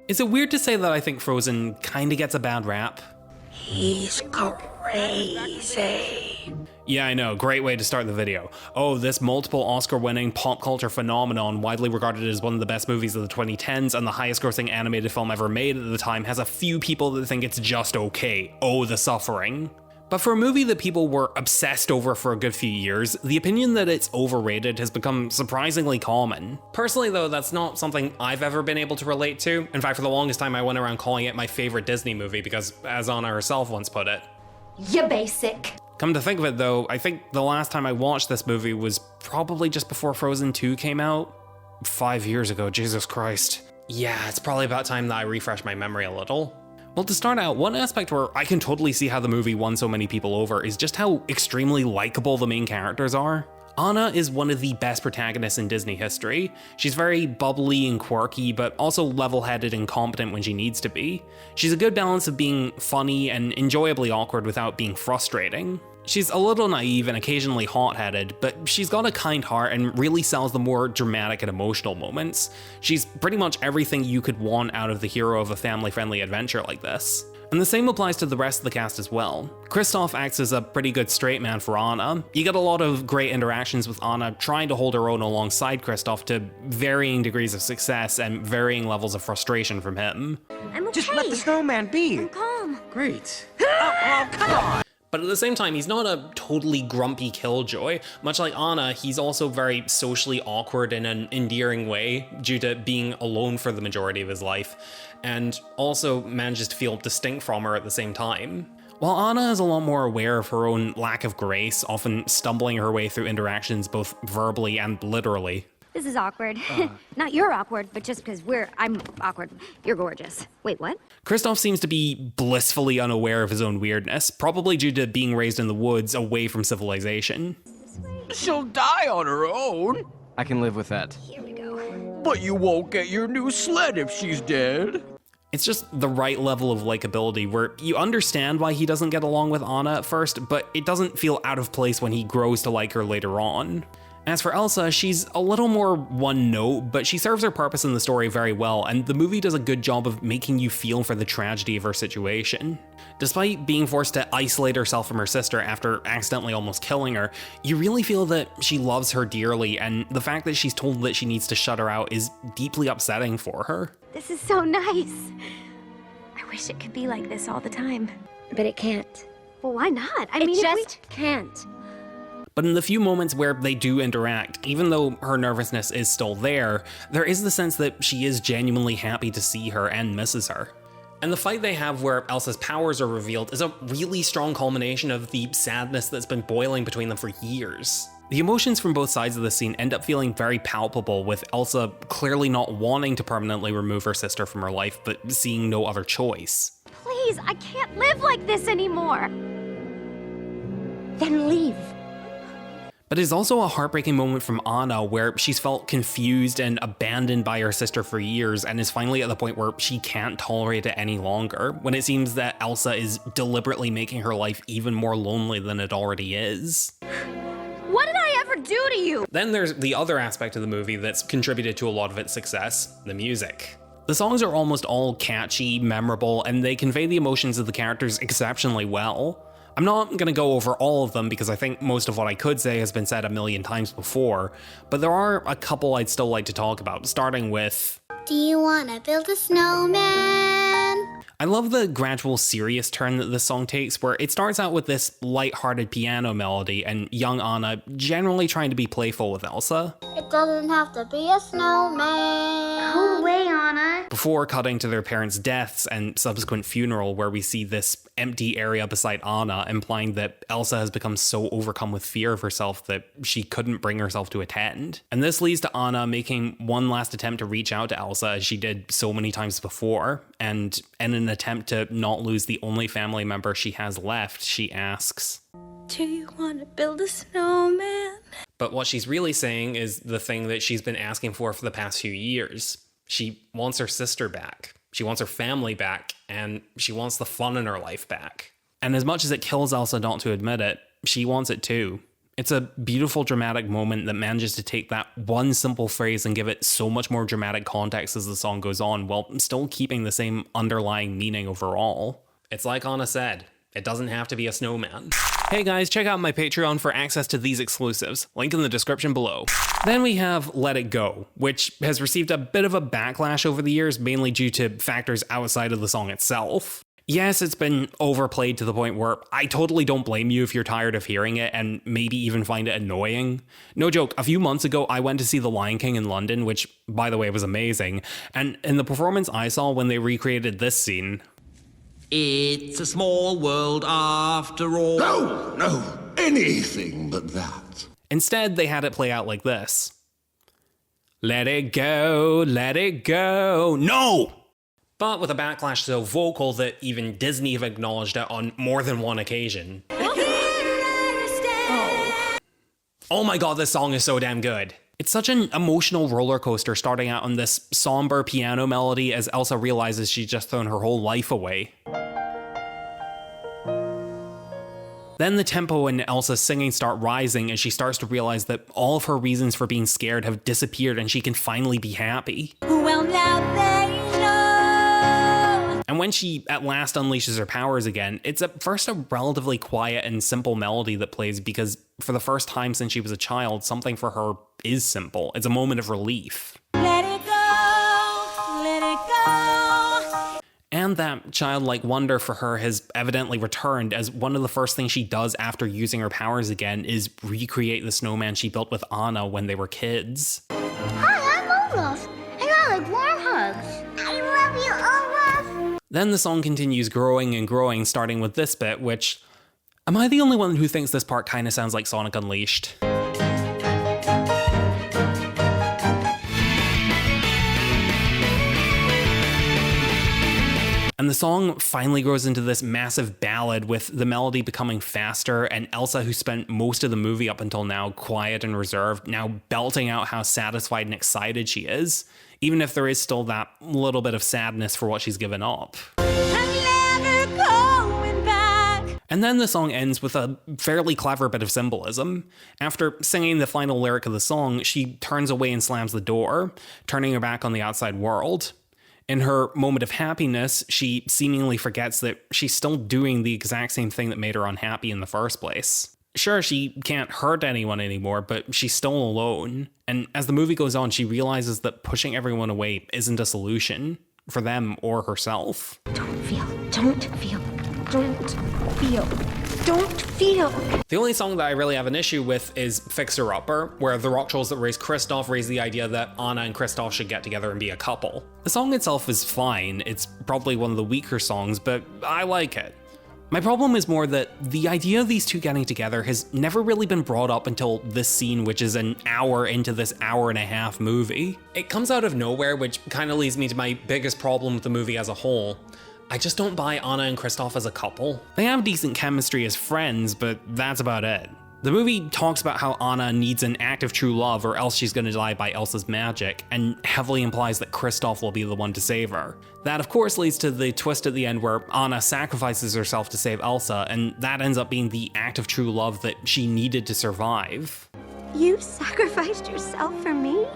Is it weird to say that I think Frozen kinda gets a bad rap? He's crazy. Yeah, I know, great way to start the video. Oh, this multiple Oscar-winning pop culture phenomenon, widely regarded as one of the best movies of the 2010s and the highest grossing animated film ever made at the time, has a few people that think it's just okay. Oh, the suffering. But for a movie that people were obsessed over for a good few years, the opinion that it's overrated has become surprisingly common. Personally though, that's not something I've ever been able to relate to. In fact, for the longest time I went around calling it my favorite Disney movie because, as Anna herself once put it, "You basic." Come to think of it though, I think the last time I watched this movie was probably just before Frozen 2 came out. 5 years ago, Jesus Christ. Yeah, it's probably about time that I refresh my memory a little. Well, to start out, one aspect where I can totally see how the movie won so many people over is just how extremely likable the main characters are. Anna is one of the best protagonists in Disney history. She's very bubbly and quirky, but also level-headed and competent when she needs to be. She's a good balance of being funny and enjoyably awkward without being frustrating. She's a little naive and occasionally hot-headed, but she's got a kind heart and really sells the more dramatic and emotional moments. She's pretty much everything you could want out of the hero of a family-friendly adventure like this. And the same applies to the rest of the cast as well. Kristoff acts as a pretty good straight man for Anna. You get a lot of great interactions with Anna trying to hold her own alongside Kristoff to varying degrees of success and varying levels of frustration from him. I'm okay. Just let the snowman be. I'm calm. Great. Oh, come on. But at the same time, he's not a totally grumpy killjoy. Much like Anna, he's also very socially awkward in an endearing way due to being alone for the majority of his life, and also manages to feel distinct from her at the same time. While Anna is a lot more aware of her own lack of grace, often stumbling her way through interactions both verbally and literally. This is awkward. Not you're awkward, but just because I'm awkward. You're gorgeous. Wait, what? Kristoff seems to be blissfully unaware of his own weirdness, probably due to being raised in the woods away from civilization. She'll die on her own. I can live with that. Here we go. But you won't get your new sled if she's dead. It's just the right level of likability where you understand why he doesn't get along with Anna at first, but it doesn't feel out of place when he grows to like her later on. As for Elsa, she's a little more one note, but she serves her purpose in the story very well, and the movie does a good job of making you feel for the tragedy of her situation. Despite being forced to isolate herself from her sister after accidentally almost killing her, you really feel that she loves her dearly, and the fact that she's told that she needs to shut her out is deeply upsetting for her. This is so nice. I wish it could be like this all the time. But it can't. Well, why not? It just can't. But in the few moments where they do interact, even though her nervousness is still there is the sense that she is genuinely happy to see her and misses her. And the fight they have where Elsa's powers are revealed is a really strong culmination of the sadness that's been boiling between them for years. The emotions from both sides of the scene end up feeling very palpable, with Elsa clearly not wanting to permanently remove her sister from her life, but seeing no other choice. Please, I can't live like this anymore. Then leave. But it's also a heartbreaking moment from Anna where she's felt confused and abandoned by her sister for years and is finally at the point where she can't tolerate it any longer, when it seems that Elsa is deliberately making her life even more lonely than it already is. What did I ever do to you? Then there's the other aspect of the movie that's contributed to a lot of its success, the music. The songs are almost all catchy, memorable, and they convey the emotions of the characters exceptionally well. I'm not going to go over all of them because I think most of what I could say has been said a million times before, but there are a couple I'd still like to talk about, starting with... Do you wanna build a snowman? I love the gradual serious turn that this song takes, where it starts out with this light-hearted piano melody and young Anna generally trying to be playful with Elsa. It doesn't have to be a snowman. Go away, Anna. Before cutting to their parents' deaths and subsequent funeral, where we see this empty area beside Anna, implying that Elsa has become so overcome with fear of herself that she couldn't bring herself to attend. And this leads to Anna making one last attempt to reach out to Elsa, as she did so many times before, and in an attempt to not lose the only family member she has left, she asks, Do you want to build a snowman? but what she's really saying is the thing that she's been asking for the past few years. She wants her sister back. She wants her family back, and she wants the fun in her life back. And as much as it kills Elsa not to admit it, she wants it too. It's a beautiful dramatic moment that manages to take that one simple phrase and give it so much more dramatic context as the song goes on, while still keeping the same underlying meaning overall. It's like Anna said, it doesn't have to be a snowman. Hey guys, check out my Patreon for access to these exclusives. Link in the description below. Then we have Let It Go, which has received a bit of a backlash over the years, mainly due to factors outside of the song itself. Yes, it's been overplayed to the point where I totally don't blame you if you're tired of hearing it and maybe even find it annoying. No joke, a few months ago I went to see The Lion King in London, which, by the way, was amazing, and in the performance I saw when they recreated this scene... It's a small world after all. No, anything but that. Instead, they had it play out like this. Let it go, no! But with a backlash so vocal that even Disney have acknowledged it on more than one occasion. Oh my god, this song is so damn good. It's such an emotional roller coaster, starting out on this somber piano melody as Elsa realizes she's just thrown her whole life away. Then the tempo and Elsa's singing start rising as she starts to realize that all of her reasons for being scared have disappeared and she can finally be happy. Well, now they know. And when she at last unleashes her powers again, it's at first a relatively quiet and simple melody that plays because for the first time since she was a child, something for her is simple. It's a moment of relief. Let it go, let it go. And that childlike wonder for her has evidently returned, as one of the first things she does after using her powers again is recreate the snowman she built with Anna when they were kids. Hi, I'm Olaf, and I like warm hugs. I love you, Olaf. Then the song continues growing and growing, starting with this bit, which... Am I the only one who thinks this part kinda sounds like Sonic Unleashed? And the song finally grows into this massive ballad with the melody becoming faster and Elsa, who spent most of the movie up until now quiet and reserved, now belting out how satisfied and excited she is, even if there is still that little bit of sadness for what she's given up. I'm never going back. And then the song ends with a fairly clever bit of symbolism. After singing the final lyric of the song, she turns away and slams the door, turning her back on the outside world. In her moment of happiness, she seemingly forgets that she's still doing the exact same thing that made her unhappy in the first place. Sure, she can't hurt anyone anymore, but she's still alone. And as the movie goes on, she realizes that pushing everyone away isn't a solution for them or herself. Don't feel, don't feel, don't feel, don't feel. The only song that I really have an issue with is Fixer Upper, where the rock trolls that raise Kristoff raise the idea that Anna and Kristoff should get together and be a couple. The song itself is fine, it's probably one of the weaker songs, but I like it. My problem is more that the idea of these two getting together has never really been brought up until this scene, which is an hour into this hour-and-a-half movie. It comes out of nowhere, which kind of leads me to my biggest problem with the movie as a whole. I just don't buy Anna and Kristoff as a couple. They have decent chemistry as friends, but that's about it. The movie talks about how Anna needs an act of true love or else she's gonna die by Elsa's magic, and heavily implies that Kristoff will be the one to save her. That of course leads to the twist at the end where Anna sacrifices herself to save Elsa, and that ends up being the act of true love that she needed to survive. You sacrificed yourself for me?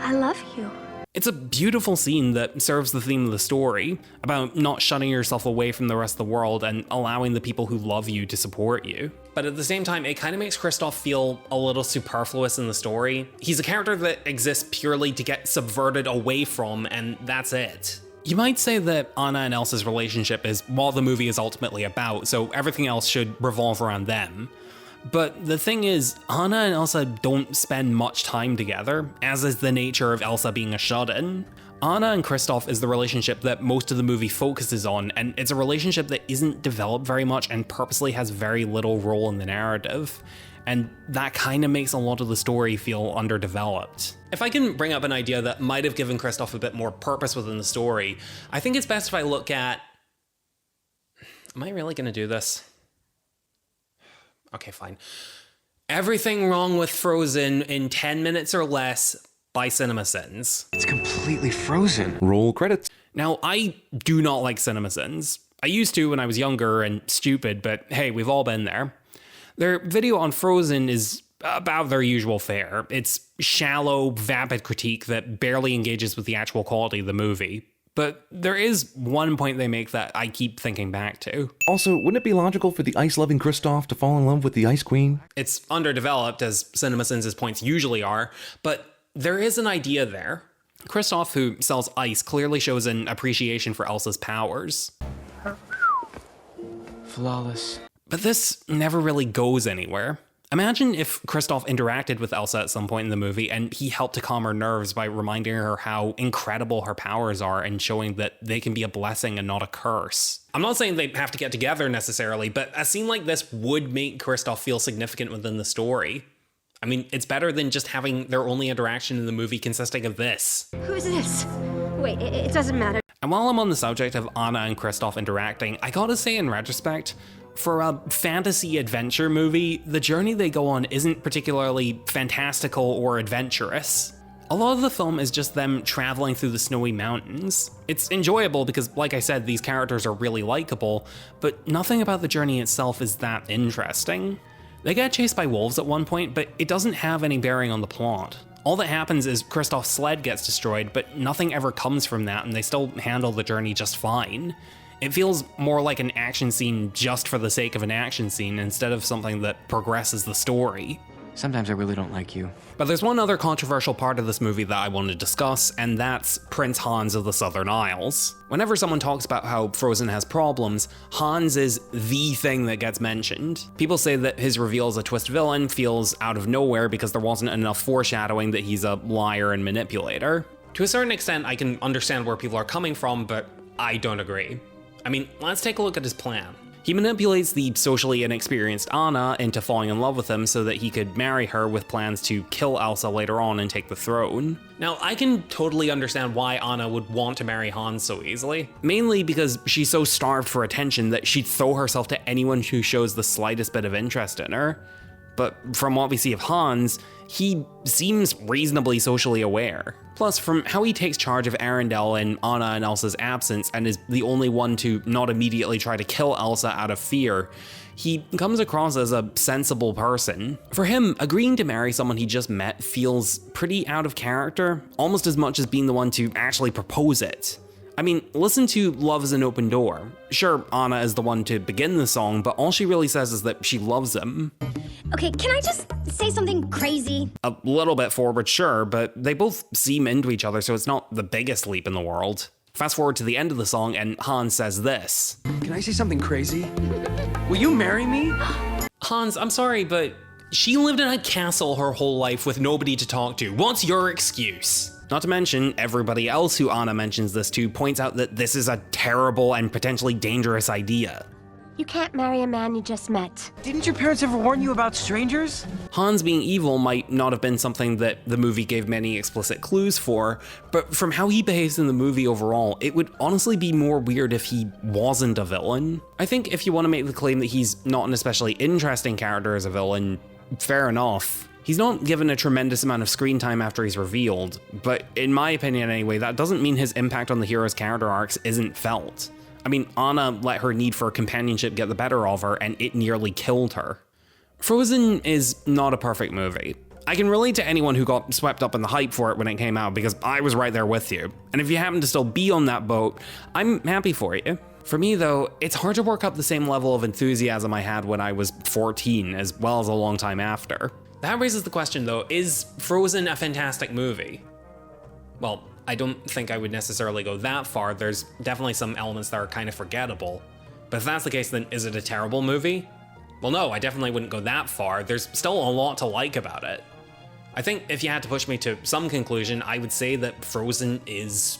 I love you. It's a beautiful scene that serves the theme of the story, about not shutting yourself away from the rest of the world and allowing the people who love you to support you. But at the same time, it kind of makes Kristoff feel a little superfluous in the story. He's a character that exists purely to get subverted away from, and that's it. You might say that Anna and Elsa's relationship is what the movie is ultimately about, so everything else should revolve around them. But the thing is, Anna and Elsa don't spend much time together, as is the nature of Elsa being a shut-in. Anna and Kristoff is the relationship that most of the movie focuses on, and it's a relationship that isn't developed very much and purposely has very little role in the narrative. And that kind of makes a lot of the story feel underdeveloped. If I can bring up an idea that might have given Kristoff a bit more purpose within the story, I think it's best if I look at... Am I really gonna do this? Okay, fine. Everything Wrong with Frozen in 10 minutes or less by CinemaSins. It's completely frozen. Roll credits. Now, I do not like CinemaSins. I used to when I was younger and stupid, but hey, we've all been there. Their video on Frozen is about their usual fare. It's shallow, vapid critique that barely engages with the actual quality of the movie. But there is one point they make that I keep thinking back to. Also, wouldn't it be logical for the ice-loving Kristoff to fall in love with the Ice Queen? It's underdeveloped, as CinemaSins' points usually are, but there is an idea there. Kristoff, who sells ice, clearly shows an appreciation for Elsa's powers. Flawless. But this never really goes anywhere. Imagine if Kristoff interacted with Elsa at some point in the movie and he helped to calm her nerves by reminding her how incredible her powers are and showing that they can be a blessing and not a curse. I'm not saying they have to get together necessarily, but a scene like this would make Kristoff feel significant within the story. I mean, it's better than just having their only interaction in the movie consisting of this. Who's this? Wait, it doesn't matter. And while I'm on the subject of Anna and Kristoff interacting, I gotta say in retrospect, for a fantasy adventure movie, the journey they go on isn't particularly fantastical or adventurous. A lot of the film is just them traveling through the snowy mountains. It's enjoyable because, like I said, these characters are really likable, but nothing about the journey itself is that interesting. They get chased by wolves at one point, but it doesn't have any bearing on the plot. All that happens is Kristoff's sled gets destroyed, but nothing ever comes from that, and they still handle the journey just fine. It feels more like an action scene just for the sake of an action scene instead of something that progresses the story. Sometimes I really don't like you. But there's one other controversial part of this movie that I want to discuss, and that's Prince Hans of the Southern Isles. Whenever someone talks about how Frozen has problems, Hans is the thing that gets mentioned. People say that his reveal as a twist villain feels out of nowhere because there wasn't enough foreshadowing that he's a liar and manipulator. To a certain extent, I can understand where people are coming from, but I don't agree. I mean, let's take a look at his plan. He manipulates the socially inexperienced Anna into falling in love with him so that he could marry her with plans to kill Elsa later on and take the throne. Now, I can totally understand why Anna would want to marry Hans so easily. Mainly because she's so starved for attention that she'd throw herself to anyone who shows the slightest bit of interest in her. But from what we see of Hans, he seems reasonably socially aware. Plus, from how he takes charge of Arendelle in Anna and Elsa's absence and is the only one to not immediately try to kill Elsa out of fear, he comes across as a sensible person. For him, agreeing to marry someone he just met feels pretty out of character, almost as much as being the one to actually propose it. I mean, listen to Love is an Open Door. Sure, Anna is the one to begin the song, but all she really says is that she loves him. Okay, can I just say something crazy? A little bit forward, sure, but they both seem into each other, so it's not the biggest leap in the world. Fast forward to the end of the song, and Hans says this. Can I say something crazy? Will you marry me? Hans, I'm sorry, but she lived in a castle her whole life with nobody to talk to. What's your excuse? Not to mention, everybody else who Anna mentions this to points out that this is a terrible and potentially dangerous idea. You can't marry a man you just met. Didn't your parents ever warn you about strangers? Hans being evil might not have been something that the movie gave many explicit clues for, but from how he behaves in the movie overall, it would honestly be more weird if he wasn't a villain. I think if you want to make the claim that he's not an especially interesting character as a villain, fair enough. He's not given a tremendous amount of screen time after he's revealed, but in my opinion anyway, that doesn't mean his impact on the hero's character arcs isn't felt. I mean, Anna let her need for companionship get the better of her, and it nearly killed her. Frozen is not a perfect movie. I can relate to anyone who got swept up in the hype for it when it came out, because I was right there with you. And if you happen to still be on that boat, I'm happy for you. For me though, it's hard to work up the same level of enthusiasm I had when I was 14, as well as a long time after. That raises the question though, is Frozen a fantastic movie? Well, I don't think I would necessarily go that far. There's definitely some elements that are kind of forgettable. But if that's the case, then is it a terrible movie? Well, no, I definitely wouldn't go that far. There's still a lot to like about it. I think if you had to push me to some conclusion, I would say that Frozen is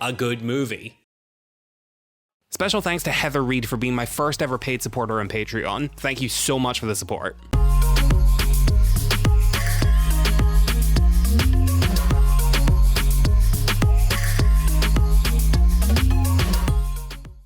a good movie. Special thanks to Heather Reed for being my first ever paid supporter on Patreon. Thank you so much for the support.